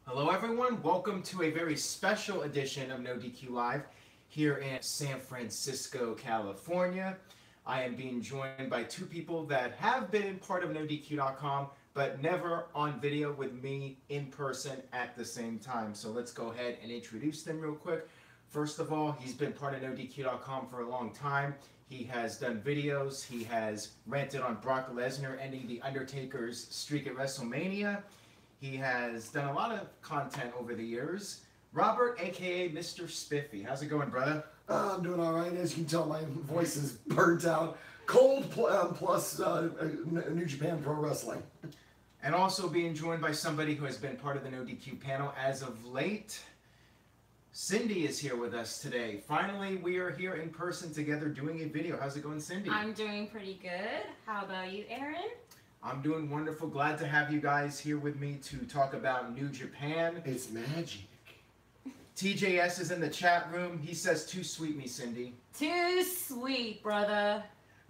Hello everyone, welcome to a very special edition of NoDQ Live here in San Francisco, California. I am being joined by two people that have been part of NoDQ.com but never on video with me in person at the same time. So let's go ahead and introduce them real quick. First of all, he's been part of NoDQ.com for a long time. He has done videos, he has ranted on Brock Lesnar ending The Undertaker's streak at WrestleMania. He has done a lot of content over the years. Robert, aka Mr. Spiffy. How's it going, brother? I'm doing all right. As you can tell, my voice is burnt out. Cold plus New Japan Pro Wrestling. And also being joined by somebody who has been part of the NoDQ panel as of late. Cindy is here with us today. Finally, we are here in person together doing a video. How's it going, Cindy? I'm doing pretty good. How about you, Aaron? I'm doing wonderful. Glad to have you guys here with me to talk about New Japan. It's magic. TJS is in the chat room. He says, too sweet me, Cindy. Too sweet, brother.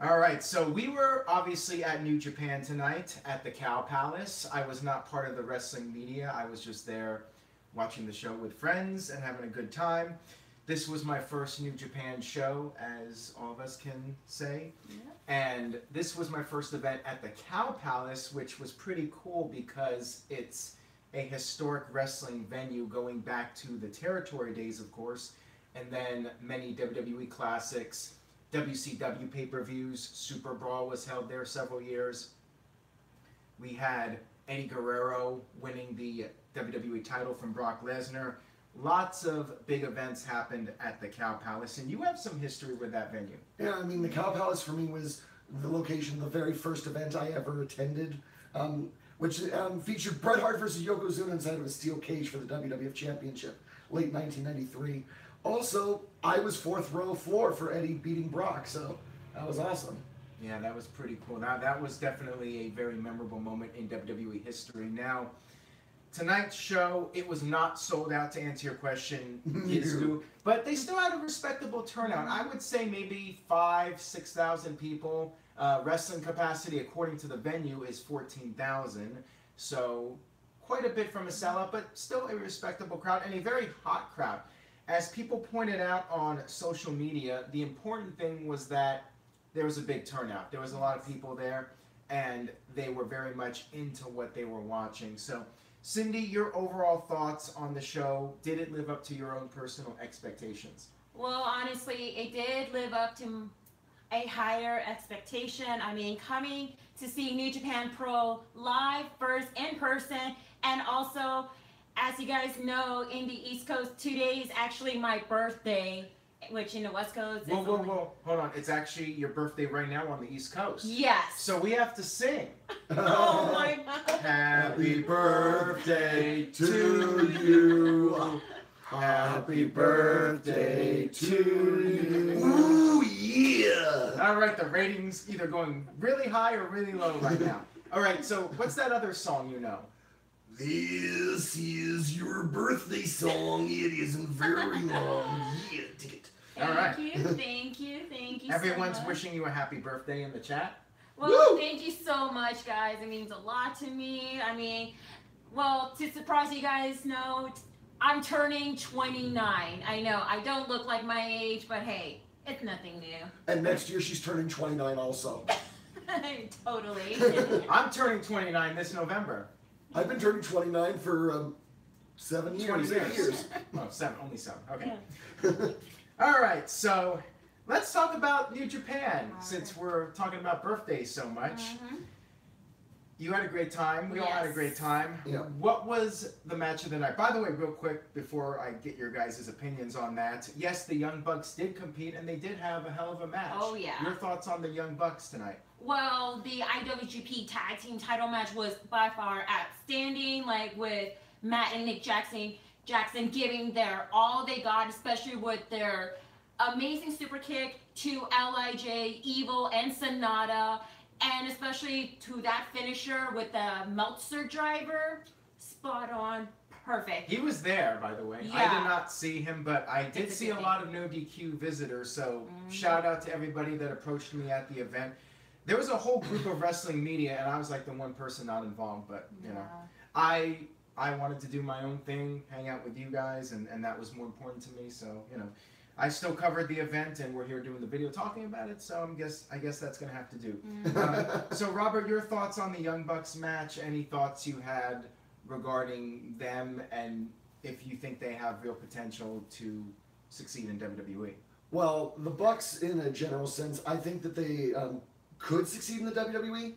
All right, so we were obviously at New Japan tonight at the Cow Palace. I was not part of the wrestling media. I was just there watching the show with friends and having a good time. This was my first New Japan show, as all of us can say. Yep. And this was my first event at the Cow Palace, which was pretty cool because it's a historic wrestling venue going back to the territory days, of course, and then many WWE classics, WCW pay-per-views. Super Brawl was held there several years. We had Eddie Guerrero winning the WWE title from Brock Lesnar. Lots of big events happened at the Cow Palace, and you have some history with that venue. Yeah, I mean, the Cow Palace for me was the location, the very first event I ever attended, which featured Bret Hart versus Yokozuna inside of a steel cage for the WWF Championship, late 1993. Also, I was fourth row floor for Eddie beating Brock, so that was awesome. Yeah, that was pretty cool. Now, that was definitely a very memorable moment in WWE history. Now, tonight's show, it was not sold out, to answer your question, but they still had a respectable turnout. I would say maybe 5,000 to 6,000 people. Wrestling capacity, according to the venue, is 14,000. So quite a bit from a sellout, but still a respectable crowd and a very hot crowd. As people pointed out on social media, the important thing was that there was a big turnout. There was a lot of people there, and they were very much into what they were watching. So Cindy, your overall thoughts on the show, did it live up to your own personal expectations? Well, honestly, it did live up to a higher expectation. I mean, coming to see New Japan Pro live, first in person, and also, as you guys know, in the East Coast, 2 days actually my birthday, which in the West Coast is Whoa, hold on. It's actually your birthday right now on the East Coast. Yes. So we have to sing. Oh my God. Happy birthday to you. Happy birthday to you. Ooh, yeah! All right, the rating's either going really high or really low right now. All right, so what's that other song you know? This is your birthday song. It isn't very long. Yeah, dig it. All right. Thank you Everyone's so much. wishing you a happy birthday in the chat. Well, Woo! thank you so much, guys. It means a lot to me. I mean, well, to surprise you guys, know, I'm turning 29. I know, I don't look like my age, but hey, it's nothing new. And next year she's turning 29 also. Totally. I'm turning 29 this November. I've been turning 29 for 7 years, 20 8 years. Oh, 7, only 7. Okay. Yeah. All right, so let's talk about New Japan since we're talking about birthdays so much. You had a great time. We all had a great time. Yeah. What was the match of the night? By the way, real quick, before I get your guys' opinions on that, yes, the Young Bucks did compete, and they did have a hell of a match. Oh, yeah. Your thoughts on the Young Bucks tonight? Well, the IWGP Tag Team title match was by far outstanding, like with Matt and Nick Jackson giving their all they got, especially with their amazing super kick to LIJ, Evil, and Sonata, and especially to that finisher with the Meltzer driver. Spot on. Perfect. He was there, by the way. Yeah. I did not see him, but I did It's a see good a thing. lot of NoDQ visitors, so shout out to everybody that approached me at the event. There was a whole group of wrestling media, and I was like the one person not involved, but, you know. I I wanted to do my own thing, hang out with you guys, and that was more important to me. So, you know, I still covered the event, and we're here doing the video talking about it. So I guess that's gonna have to do. So Robert, your thoughts on the Young Bucks match? Any thoughts you had regarding them, and if you think they have real potential to succeed in WWE? Well, the Bucks, in a general sense, I think that they could succeed in the WWE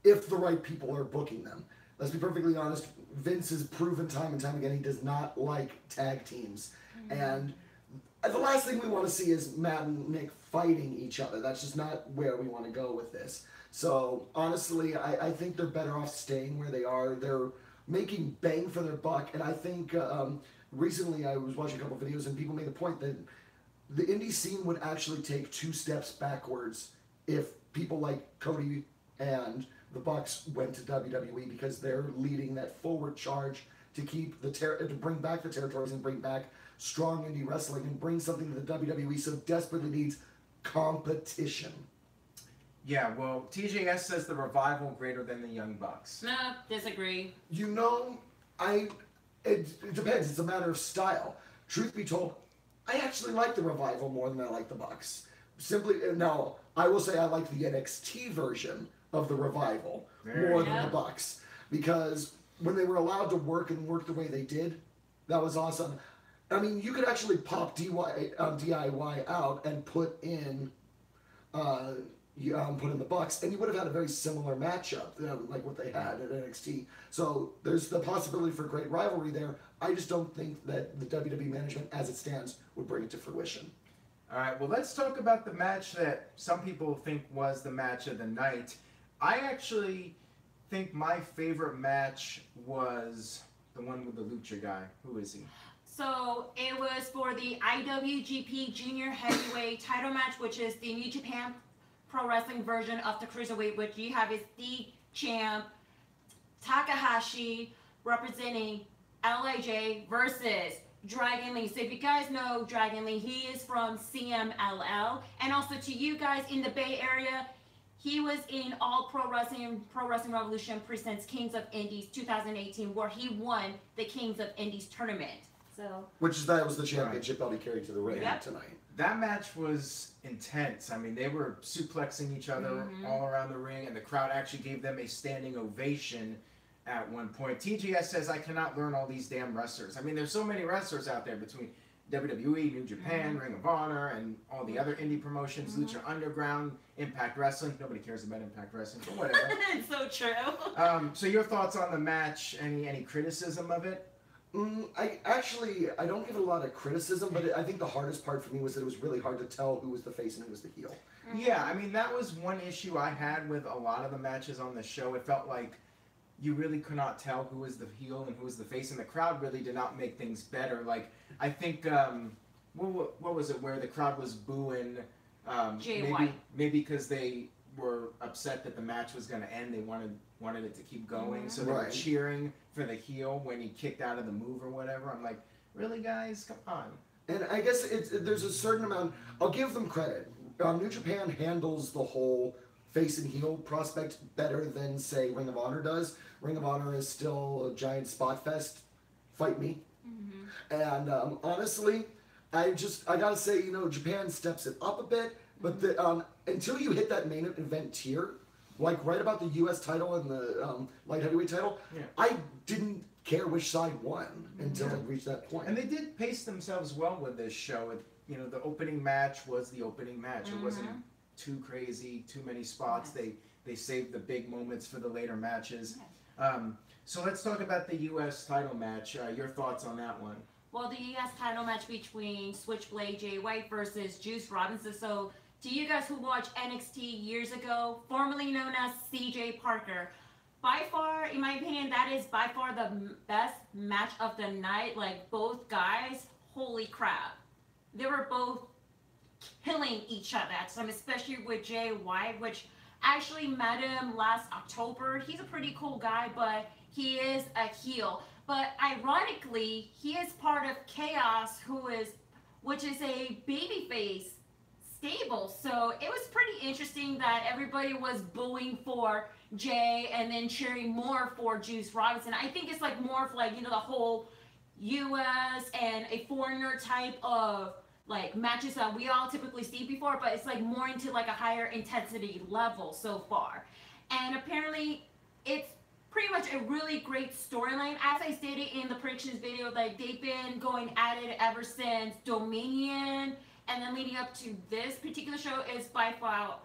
if the right people are booking them. Let's be perfectly honest, Vince has proven time and time again he does not like tag teams. And the last thing we want to see is Matt and Nick fighting each other. That's just not where we want to go with this. So, honestly, I think they're better off staying where they are. They're making bang for their buck. And I think recently I was watching a couple videos and people made the point that the indie scene would actually take 2 steps backwards if people like Cody and the Bucks went to WWE, because they're leading that forward charge to keep to bring back the territories and bring back strong indie wrestling and bring something that the WWE so desperately needs: competition. Yeah, well, TJS says the Revival greater than the Young Bucks. No, disagree. You know, it depends. It's a matter of style. Truth be told, I actually like the Revival more than I like the Bucks. Simply, now, I will say I like the NXT version of the Revival more than the Bucks, because when they were allowed to work the way they did, that was awesome. I mean, you could actually pop DIY out and put in the Bucks, and you would have had a very similar matchup, like what they had at NXT. So there's the possibility for great rivalry there. I just don't think that the WWE management, as it stands, would bring it to fruition. All right, well, let's talk about the match that some people think was the match of the night. I actually think my favorite match was the one with the Lucha guy. Who is he? So it was for the IWGP Junior Heavyweight title match, which is the New Japan Pro Wrestling version of the Cruiserweight, which you have is the champ Takahashi representing LIJ versus Dragon Lee. So if you guys know Dragon Lee, he is from CMLL. And also to you guys in the Bay Area, he was in All Pro Wrestling Revolution presents Kings of Indies 2018, where he won the Kings of Indies tournament. So that was the championship belt he carried to the ring tonight. That match was intense. I mean, they were suplexing each other all around the ring, and the crowd actually gave them a standing ovation at one point. TGS says, I cannot learn all these damn wrestlers. I mean, there's so many wrestlers out there between WWE, New Japan, Ring of Honor, and all the other indie promotions, Lucha Underground, Impact Wrestling. Nobody cares about Impact Wrestling, but whatever. It's so true. So your thoughts on the match? Any criticism of it? I don't give it a lot of criticism, but I think the hardest part for me was that it was really hard to tell who was the face and who was the heel. Yeah, I mean, that was one issue I had with a lot of the matches on the show. It felt like you really could not tell who was the heel and who was the face, and the crowd really did not make things better. Like, I think, what was it, where the crowd was booing, Jay White. Maybe because they were upset that the match was going to end. They wanted it to keep going, so they were cheering for the heel when he kicked out of the move or whatever. I'm like, really, guys? Come on. And I guess there's a certain amount. I'll give them credit. New Japan handles the whole face and heel prospect better than, say, Ring of Honor does. Ring of Honor is still a giant spot fest. Fight me. And honestly, I gotta say, Japan steps it up a bit, but until you hit that main event tier, like right about the U.S. title and the light heavyweight title, I didn't care which side won until it reached that point. And they did pace themselves well with this show. The opening match was the opening match. It wasn't too crazy, too many spots. They saved the big moments for the later matches. So let's talk about the U.S. title match. Your thoughts on that one? Well, the U.S. title match between Switchblade Jay White versus Juice Robinson. So to you guys who watched NXT years ago, formerly known as CJ Parker, by far, in my opinion, that is by far the best match of the night. Like, both guys, holy crap. They were both killing each other at some, especially with Jay White, which actually met him last October. He's a pretty cool guy, but he is a heel. But ironically, he is part of Chaos, which is a babyface stable. So it was pretty interesting that everybody was booing for Jay and then cheering more for Juice Robinson. I think it's like more of like, you know, the whole US and a foreigner type of like matches that we all typically see before, but it's like more into like a higher intensity level so far. And apparently it's pretty much a really great storyline. As I stated in the predictions video, like they've been going at it ever since Dominion, and then leading up to this particular show is by far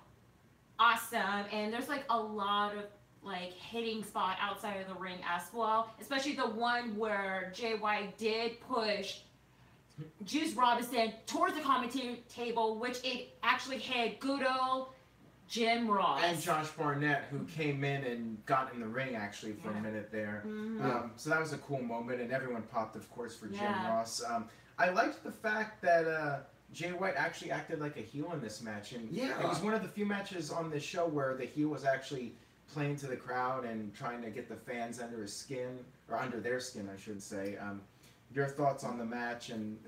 awesome. And there's like a lot of like hitting spot outside of the ring as well, especially the one where Jay White did push Juice Robinson towards the commentary table, which it actually hit good old Jim Ross. And Josh Barnett, who came in and got in the ring actually for a minute there. So that was a cool moment, and everyone popped, of course, for Jim Ross. I liked the fact that Jay White actually acted like a heel in this match, and it was one of the few matches on this show where the heel was actually playing to the crowd and trying to get the fans under his skin, or under their skin, I should say. Your thoughts on the match and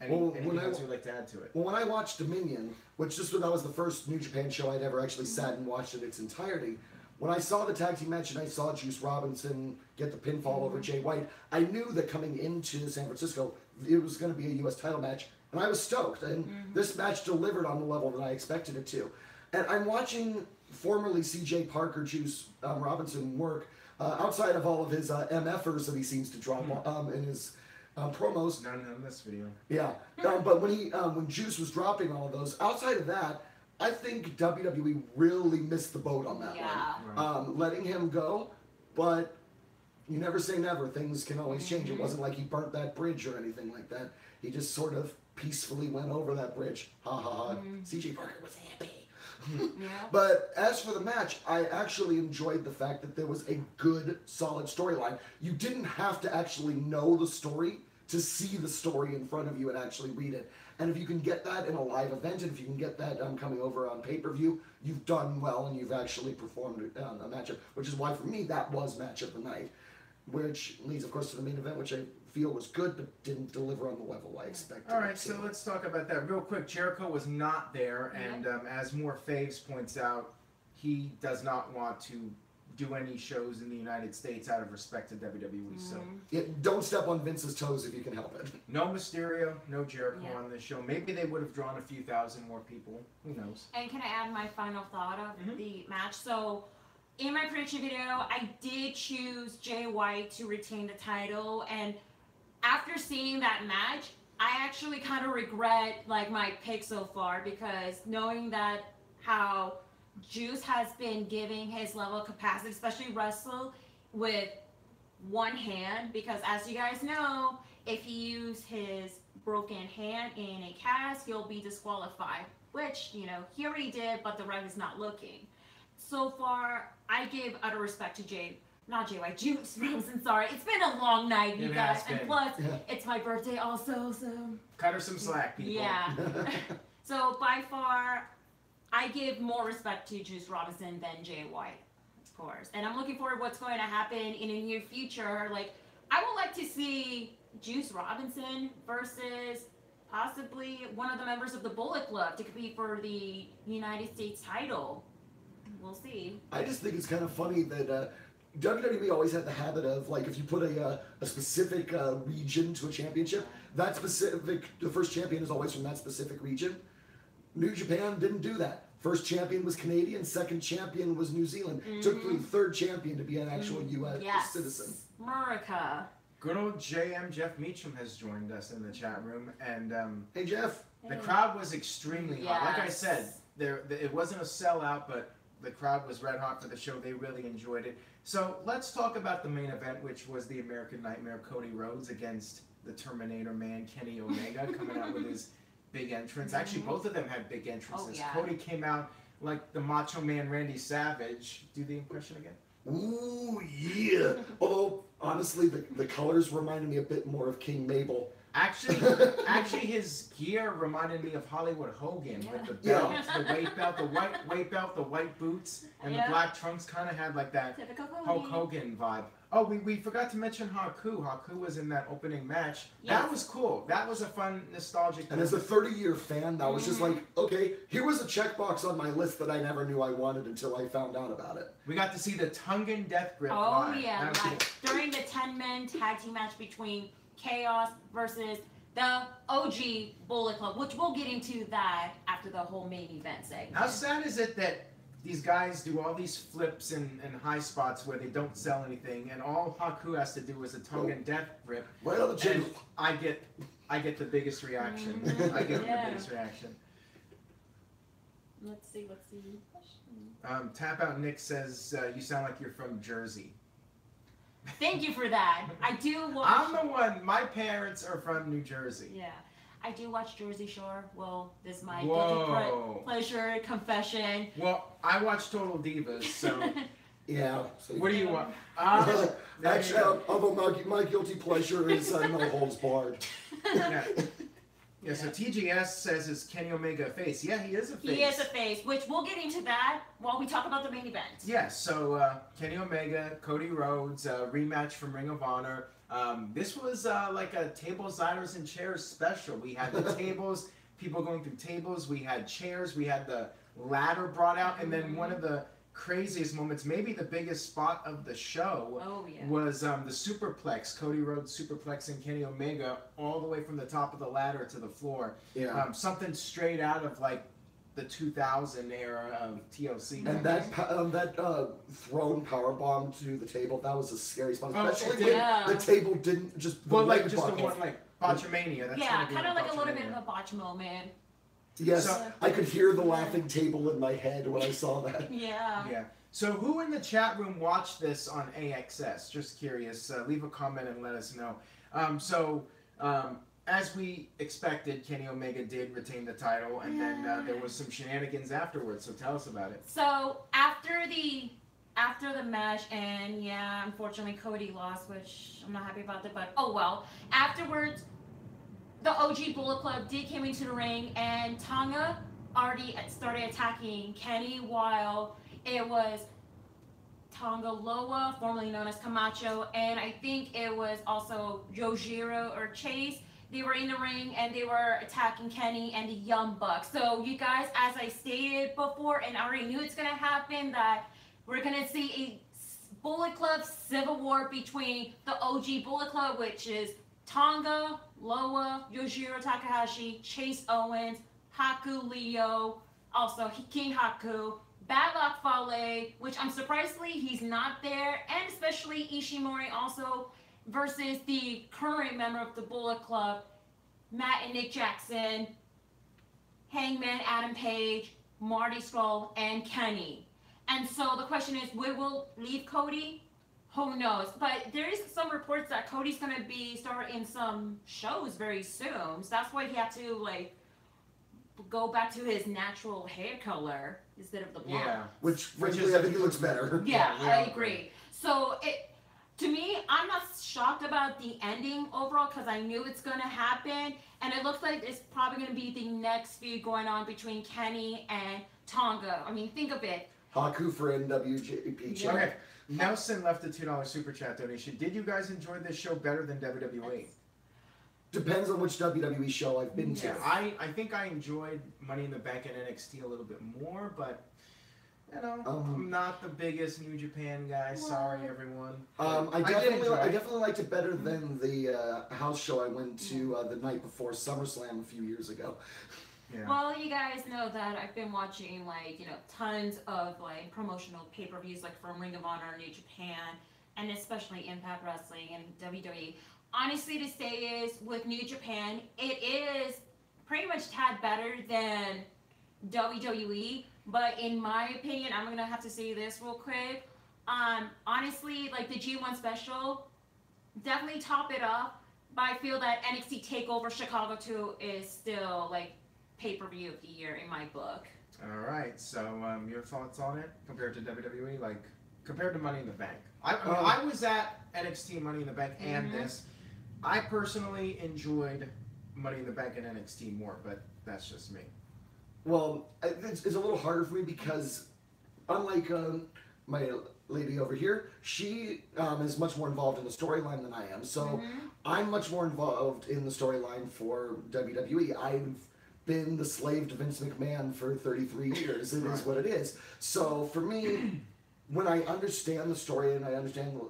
anything else you'd like to add to it? Well, when I watched Dominion, which that was the first New Japan show I'd ever actually sat and watched in its entirety, when I saw the tag team match and I saw Juice Robinson get the pinfall over Jay White, I knew that coming into San Francisco, it was going to be a U.S. title match, and I was stoked. And this match delivered on the level that I expected it to. And I'm watching formerly C.J. Parker Juice Robinson work outside of all of his MFers that he seems to drop in his promos. None in this video. Yeah, but when Juice was dropping all of those, outside of that, I think WWE really missed the boat on that one. Letting him go, but you never say never. Things can always change. It wasn't like he burnt that bridge or anything like that. He just sort of peacefully went over that bridge. Ha ha ha. C.J. Parker was happy. But as for the match, I actually enjoyed the fact that there was a good, solid storyline. You didn't have to actually know the story to see the story in front of you and actually read it. And if you can get that in a live event, and if you can get that coming over on pay-per-view, you've done well and you've actually performed a matchup, which is why for me that was match of the night, which leads of course to the main event, which I feel was good but didn't deliver on the level I expected. Alright, so let's talk about that real quick. Jericho was not there, and as More Faves points out, he does not want to do any shows in the United States out of respect to WWE. So don't step on Vince's toes if you can help it. No Mysterio, no Jericho on this show. Maybe they would have drawn a few thousand more people. Who knows? And can I add my final thought of the match? So in my prediction video, I did choose Jay White to retain the title, and after seeing that match, I actually kind of regret like my pick so far, because knowing that how Juice has been giving his level of capacity, especially wrestle with one hand, because as you guys know, if he used his broken hand in a cast, he'll be disqualified, which, you know, he already did, but the ref is not looking. So far, I give utter respect to Juice Robinson, sorry. It's been a long night, you guys, and plus, it's my birthday also, so... Cut her some slack, people. Yeah. So, by far, I give more respect to Juice Robinson than Jay White, of course. And I'm looking forward to what's going to happen in the near future. Like, I would like to see Juice Robinson versus possibly one of the members of the Bullet Club to compete for the United States title. We'll see. I just think it's kind of funny that WWE always had the habit of, like, if you put a specific region to a championship, the first champion is always from that specific region. New Japan didn't do that. First champion was Canadian, second champion was New Zealand. Took the third champion to be an actual U.S. citizen. America. Good old JM Jeff Meacham has joined us in the chat room, and hey Jeff. The crowd was extremely hot. Like I said, it wasn't a sellout, but the crowd was red hot for the show. They really enjoyed it. So let's talk about the main event, which was the American Nightmare Cody Rhodes against the Terminator Man Kenny Omega, coming out with his big entrance. Actually, both of them had big entrances. Cody came out like the Macho Man Randy Savage. Do the impression again? Ooh, yeah. Although, honestly, the colors reminded me a bit more of King Mabel. Actually, his gear reminded me of Hollywood Hogan with the belt, the weight belt, the white weight belt, the white boots, and the black trunks. Kind of had like that Hulk Hogan vibe. Oh, we forgot to mention Haku. Haku was in that opening match. Yes. That was cool. That was a fun, nostalgic. And as a 30-year fan, that was just like, okay, here was a checkbox on my list that I never knew I wanted until I found out about it. We got to see the Tongan Death Grip. Oh live. yeah, That was like during the 10-man tag team match between Chaos versus the OG Bullet Club, which we'll get into that after the whole main event segment. How sad is it that these guys do all these flips and high spots where they don't sell anything, and all Haku has to do is a Tongan Death Grip. Right on the chin. And I get the biggest reaction. I get the biggest reaction. Let's see. Tap Out Nick says you sound like you're from Jersey. Thank you for that. I do watch. I'm the one. My parents are from New Jersey. Yeah, I do watch Jersey Shore. Well, this is my Whoa. guilty pleasure confession. Well, I watch Total Divas, so Yeah. So what do you want? Actually, although my guilty pleasure is No Holds Barred. Yeah. Yeah, so TGS says is Kenny Omega a face? Yeah, he is a face. He is a face, which we'll get into that while we talk about the main event. Yes, so Kenny Omega, Cody Rhodes, rematch from Ring of Honor. This was like a tables, ladders, and chairs special. We had the tables, people going through tables. We had chairs. We had the ladder brought out. And then one of the craziest moments, maybe the biggest spot of the show, was the superplex. Cody Rhodes superplexing Kenny Omega all the way from the top of the ladder to the floor. Yeah. Something straight out of like the 2000 era of TLC. And that thrown powerbomb to the table, that was a scary spot. Oh, Especially it when the table didn't just... Well, like just the one, like Botchamania. That's Yeah, kind of like a little bit of a botch moment. Yes, So- I could hear the laughing table in my head when I saw that. Yeah. Yeah. So who in the chat room watched this on AXS? Just curious. Leave a comment and let us know. As we expected, Kenny Omega did retain the title, and then there was some shenanigans afterwards. So tell us about it. So after the match, and yeah, unfortunately Cody lost, which I'm not happy about that, but oh well. Afterwards, the OG Bullet Club did come into the ring, and Tonga already started attacking Kenny while it was Tonga Loa, formerly known as Camacho, and I think it was also Yojiro or Chase. They were in the ring and they were attacking Kenny and the Young Bucks. So you guys, as I stated before, and I already knew it's gonna happen, that we're gonna see a Bullet Club civil war between the OG Bullet Club, which is Tonga, Loa, Yojiro Takahashi, Chase Owens, Haku Leo, also King Haku, Bad Luck Fale, which I'm surprisingly he's not there, and especially Ishimori also, versus the current member of the Bullet Club, Matt and Nick Jackson, Hangman Adam Page, Marty Scurll, and Kenny. And so the question is, will leave Cody? Who knows? But there is some reports that Cody's gonna be starting some shows very soon. So that's why he had to like go back to his natural hair color instead of the blonde. Yeah. Which, frankly, I think it looks better. Yeah, Yeah, I agree. So to me, I'm not shocked about the ending overall because I knew it's gonna happen, and it looks like it's probably gonna be the next feud going on between Kenny and Tonga. I mean, think of it. Haku for NWJP. Yeah. Okay. Nelson left a $2 super chat donation. Did you guys enjoy this show better than WWE? Depends on which WWE show I've been to. Yeah, I think I enjoyed Money in the Bank and NXT a little bit more, but you know, I'm not the biggest New Japan guy. Sorry, everyone. I definitely liked it better than the house show I went to the night before SummerSlam a few years ago. Yeah. Well, you guys know that I've been watching tons of promotional pay-per-views from Ring of Honor, New Japan, and especially Impact Wrestling and WWE. Honestly, to say is with New Japan, it is pretty much tad better than WWE. But in my opinion, I'm gonna have to say this real quick. Honestly, the G1 Special definitely top it up. But I feel that NXT Takeover Chicago 2 is still pay-per-view of the year in my book. All right. So your thoughts on it compared to WWE, compared to Money in the Bank? I was at NXT Money in the Bank and this. I personally enjoyed Money in the Bank and NXT more, but that's just me. Well, it's a little harder for me because unlike my lady over here, she is much more involved in the storyline than I am. So I'm much more involved in the storyline for WWE. I've been the slave to Vince McMahon for 33 years. It is what it is. So for me, when I understand the story and I understand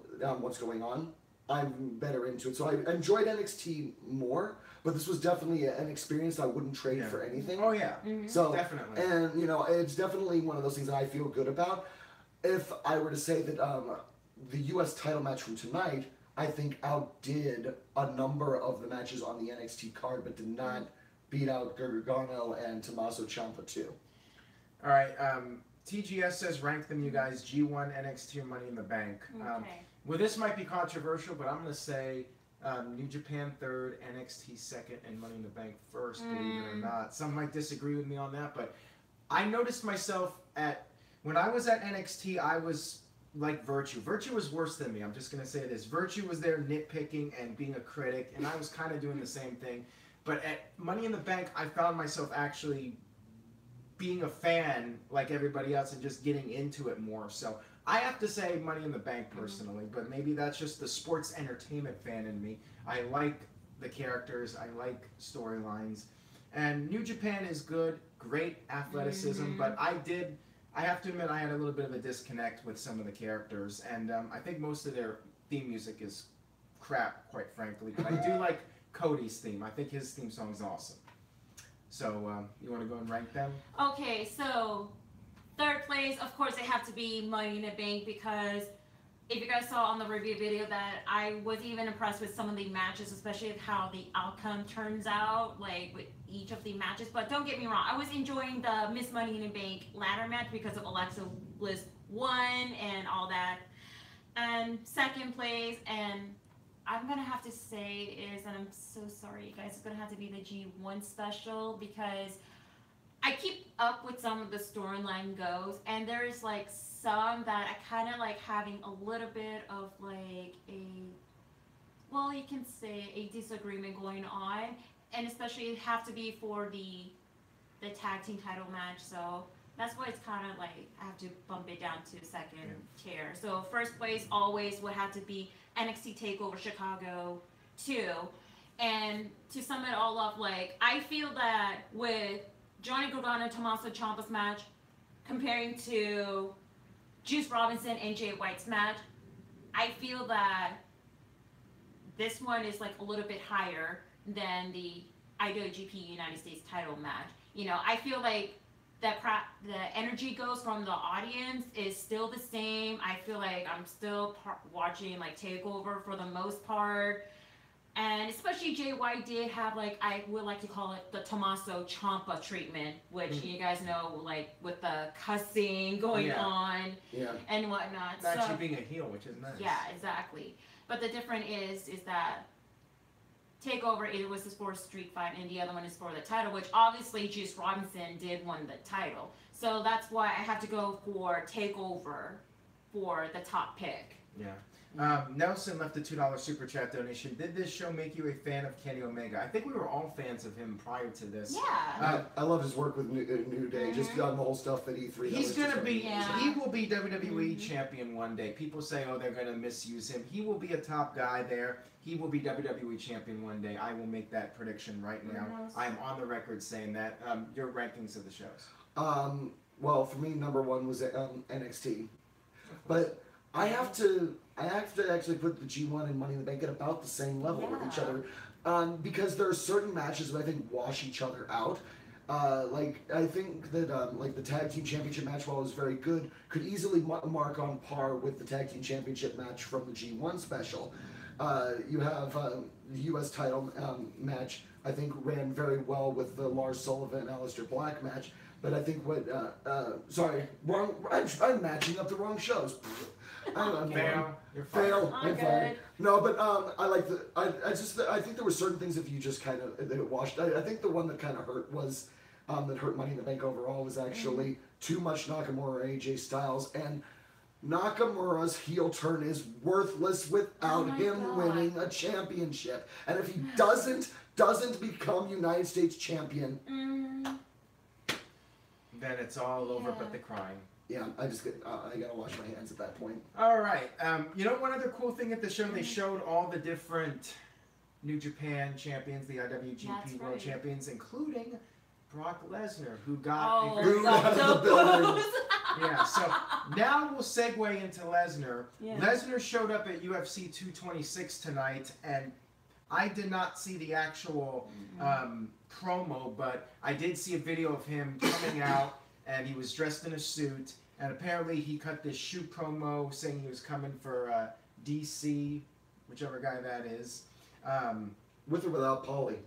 what's going on, I'm better into it. So I enjoyed NXT more, but this was definitely an experience I wouldn't trade for anything. Oh yeah, so definitely. And you know, it's definitely one of those things that I feel good about. If I were to say that the U.S. title match from tonight, I think outdid a number of the matches on the NXT card, but did not beat out Gargano and Tommaso Ciampa too. All right, TGS says rank them, you guys. G1, NXT, or Money in the Bank. Okay. Well, this might be controversial, but I'm going to say New Japan third, NXT second, and Money in the Bank first, believe it or not. Some might disagree with me on that, but I noticed myself when I was at NXT, I was like Virtue. Virtue was worse than me. I'm just going to say this. Virtue was there nitpicking and being a critic, and I was kind of doing the same thing. But at Money in the Bank, I found myself actually being a fan like everybody else and just getting into it more. So I have to say Money in the Bank personally, but maybe that's just the sports entertainment fan in me. I like the characters, I like storylines, and New Japan is good, great athleticism, but I have to admit I had a little bit of a disconnect with some of the characters, and I think most of their theme music is crap, quite frankly, but I do like Cody's theme. I think his theme song is awesome. So, you want to go and rank them? Okay, so third place, of course, they have to be Money in the Bank, because if you guys saw on the review video that I was even impressed with some of the matches, especially how the outcome turns out, like with each of the matches. But don't get me wrong, I was enjoying the Miss Money in the Bank ladder match because of Alexa Bliss won and all that. And second place, and I'm gonna have to say is, and I'm so sorry you guys, it's gonna have to be the G1 Special, because I keep up with some of the storyline goes, and there's like some that I kind of like having a little bit of like well, you can say a disagreement going on, and especially it have to be for the tag team title match. So that's why it's kind of like I have to bump it down to second tier. So first place always would have to be NXT TakeOver Chicago 2. And to sum it all up, like I feel that with Johnny Gargano and Tommaso Ciampa's match comparing to Juice Robinson and Jay White's match, I feel that this one is like a little bit higher than the IWGP United States title match. You know, I feel like the energy goes from the audience is still the same. I feel like I'm still watching like TakeOver for the most part. And especially Jay White did have, like, I would like to call it the Tommaso Ciampa treatment, which you guys know, like, with the cussing going on and whatnot. Actually being a heel, which is nice. Yeah, exactly. But the difference is that TakeOver, it was for a street fight, and the other one is for the title, which obviously Juice Robinson did win the title. So that's why I have to go for TakeOver for the top pick. Yeah. Nelson left a $2 super chat donation. Did this show make you a fan of Kenny Omega? I think we were all fans of him prior to this. Yeah. I love his work with New Day, just on the whole stuff at E3. He's going to be, he will be WWE champion one day. People say, oh, they're going to misuse him. He will be a top guy there. He will be WWE champion one day. I will make that prediction right now. I am on the record saying that. Your rankings of the shows. Well, for me, number one was NXT. But I have to actually put the G1 and Money in the Bank at about the same level with each other, because there are certain matches that I think wash each other out. Like I think that like the tag team championship match, while it was very good, could easily mark on par with the tag team championship match from the G1 Special. You have the U.S. title match. I think ran very well with the Lars Sullivan Aleister Black match. But I think what sorry, wrong. I'm matching up the wrong shows. Fail. You're Fail. I'm good. No, but I like the. I think there were certain things if you just kind of that it washed. I think the one that kind of hurt was that hurt Money in the Bank overall was actually too much Nakamura AJ Styles, and Nakamura's heel turn is worthless without him winning a championship. And if he doesn't become United States champion, then it's all over but the crying. yeah, I gotta wash my hands at that point. All right. You know, one other cool thing at the show, they showed all the different New Japan champions, the IWGP World Champions, including Brock Lesnar, who got a very yeah. So now we'll segue into Lesnar. Yeah. Lesnar showed up at UFC 226 tonight, and I did not see the actual promo, but I did see a video of him coming out, and he was dressed in a suit, and apparently he cut this shoot promo saying he was coming for DC, whichever guy that is. With or without Paulie?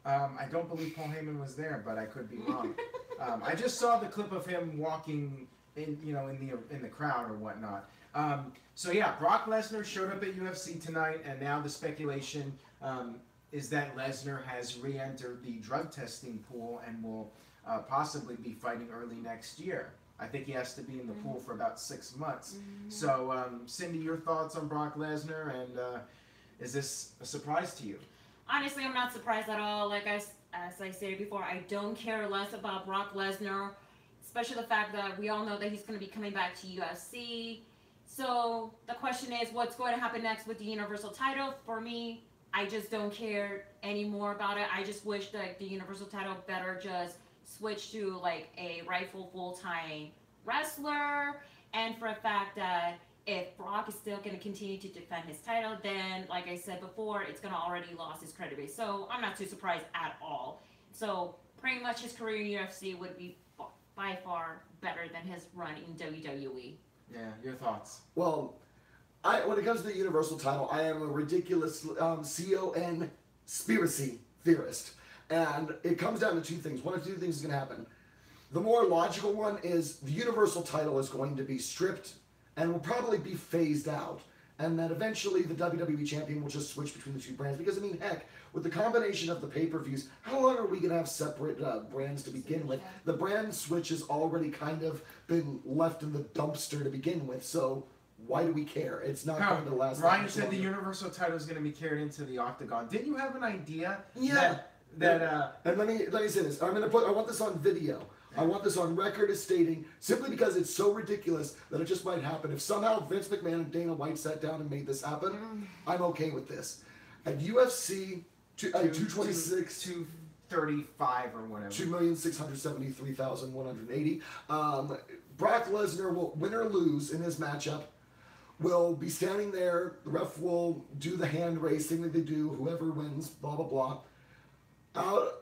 I don't believe Paul Heyman was there, but I could be wrong. I just saw the clip of him walking in the crowd or whatnot. So yeah, Brock Lesnar showed up at UFC tonight, and now the speculation is that Lesnar has re-entered the drug testing pool and will possibly be fighting early next year. I think he has to be in the pool for about 6 months. So Cindy, your thoughts on Brock Lesnar, and is this a surprise to you? Honestly, I'm not surprised at all. Like as I stated before, I don't care less about Brock Lesnar, especially the fact that we all know that he's going to be coming back to UFC. So the question is, what's going to happen next with the Universal title? For me, I just don't care anymore about it. I just wish that the Universal title better just switch to like a rightful full-time wrestler. And for a fact that if Brock is still going to continue to defend his title, then, like I said before, it's going to already lost his credit base. So I'm not too surprised at all. So pretty much his career in UFC would be by far better than his run in WWE. Yeah, your thoughts? Well, when it comes to the Universal title, I am a ridiculous conspiracy theorist. And it comes down to two things. One of two things is going to happen. The more logical one is the Universal title is going to be stripped and will probably be phased out. And then eventually the WWE champion will just switch between the two brands. Because, I mean, heck, with the combination of the pay-per-views, how long are we going to have separate brands to begin with? The brand switch has already kind of been left in the dumpster to begin with, so why do we care? It's not going to last. Ryan said the Universal title is going to be carried into the Octagon. Didn't you have an idea? Yeah. And let me say this. I want this on video. I want this on record as stating, simply because it's so ridiculous that it just might happen. If somehow Vince McMahon and Dana White sat down and made this happen, I'm okay with this. At UFC 226... 235 or whatever. 2,673,180. Brock Lesnar will, win or lose in his matchup, will be standing there. The ref will do the hand raise thing that they do. Whoever wins, blah, blah, blah.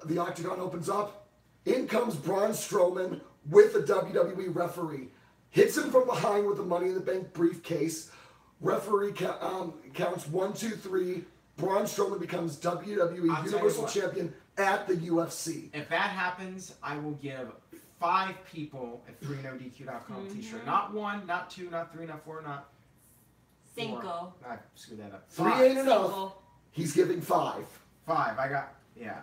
The Octagon opens up. In comes Braun Strowman with a WWE referee. Hits him from behind with the Money in the Bank briefcase. Referee counts 1, 2, 3. Braun Strowman becomes WWE Universal Champion at the UFC. If that happens, I will give 5 people a free NoDQ.com t-shirt. Not 1, not 2, not 3, not 4, not 4. Cinco. I screwed that up. 3 ain't enough. He's giving 5. 5. I got, yeah.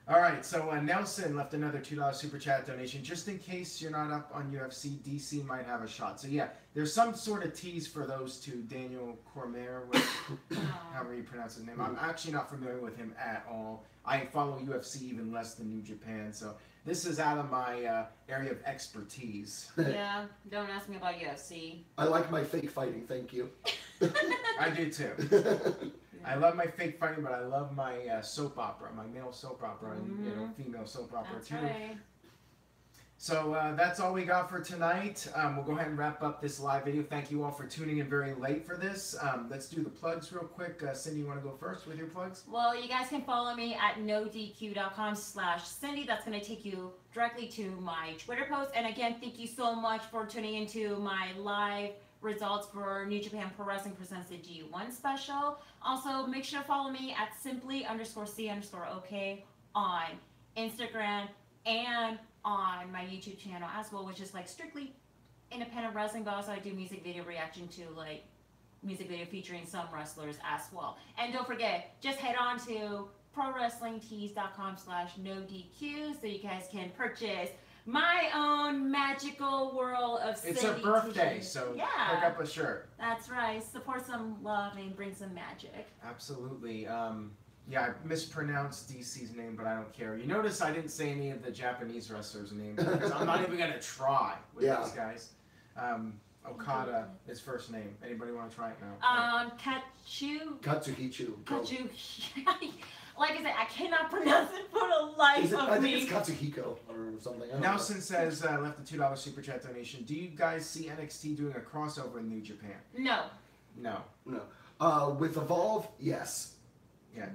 All right, so Nelson left another $2 super chat donation. Just in case you're not up on UFC, DC might have a shot. So yeah, there's some sort of tease for those two. Daniel Cormier, however you pronounce his name. I'm actually not familiar with him at all. I follow UFC even less than New Japan, so this is out of my area of expertise. Yeah, don't ask me about UFC. I like my fake fighting, thank you. I do too. I love my fake fighting, but I love my soap opera, my male soap opera, and female soap opera too. Right. So that's all we got for tonight. We'll go ahead and wrap up this live video. Thank you all for tuning in very late for this. Let's do the plugs real quick. Cindy, you want to go first with your plugs? Well, you guys can follow me at NoDQ.com/Cindy. That's going to take you directly to my Twitter post. And again, thank you so much for tuning into my live results for New Japan Pro Wrestling presents the G1 Special. Also, make sure to follow me at simply_C_OK on Instagram and on my YouTube channel as well, which is like strictly independent wrestling, but also I do music video reaction to like music video featuring some wrestlers as well. And don't forget, just head on to prowrestlingtees.com/NoDQ so you guys can purchase my own magical world of Cindy. It's her birthday, so pick up a shirt. That's right. Support some love and bring some magic. Absolutely. Yeah, I mispronounced DC's name, but I don't care. You notice I didn't say any of the Japanese wrestlers' names because I'm not even gonna try with these guys. Okada, his first name. Anybody want to try it now? Katsuhichu. Like I said, I cannot pronounce it for the life of me. I think it's Katsuhiko or something. Nelson says, left a $2 super chat donation. Do you guys see NXT doing a crossover in New Japan? No. No. No. With Evolve, yes. Yeah.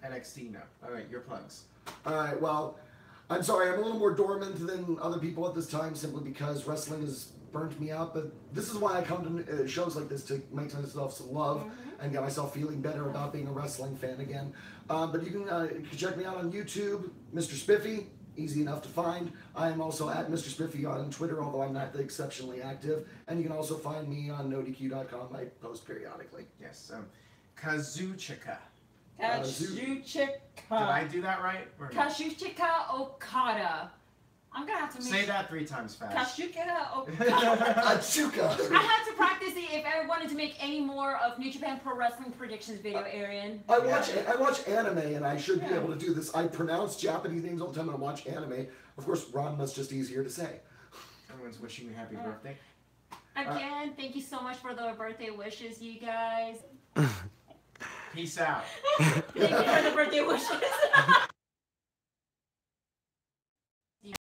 NXT, no. All right, your plugs. All right, well, I'm sorry, I'm a little more dormant than other people at this time simply because wrestling has burnt me out, but this is why I come to shows like this, to make myself some love and get myself feeling better about being a wrestling fan again. But you can check me out on YouTube, Mr. Spiffy, easy enough to find. I am also at Mr. Spiffy on Twitter, although I'm not exceptionally active. And you can also find me on NoDQ.com. I post periodically. Yes. Kazuchika. Kazuchika. Did I do that right? Or no? Kazuchika Okada. I'm gonna have to say that 3 times fast. Kazuchika Okada. Kazuchika. I had to practice it if I wanted to make any more of New Japan Pro Wrestling predictions video, Arian. I watch anime, and I should be able to do this. I pronounce Japanese names all the time when I watch anime. Of course, Ranma's just easier to say. Everyone's wishing you happy birthday. Again, thank you so much for the birthday wishes, you guys. Peace out. Thank you for the birthday wishes.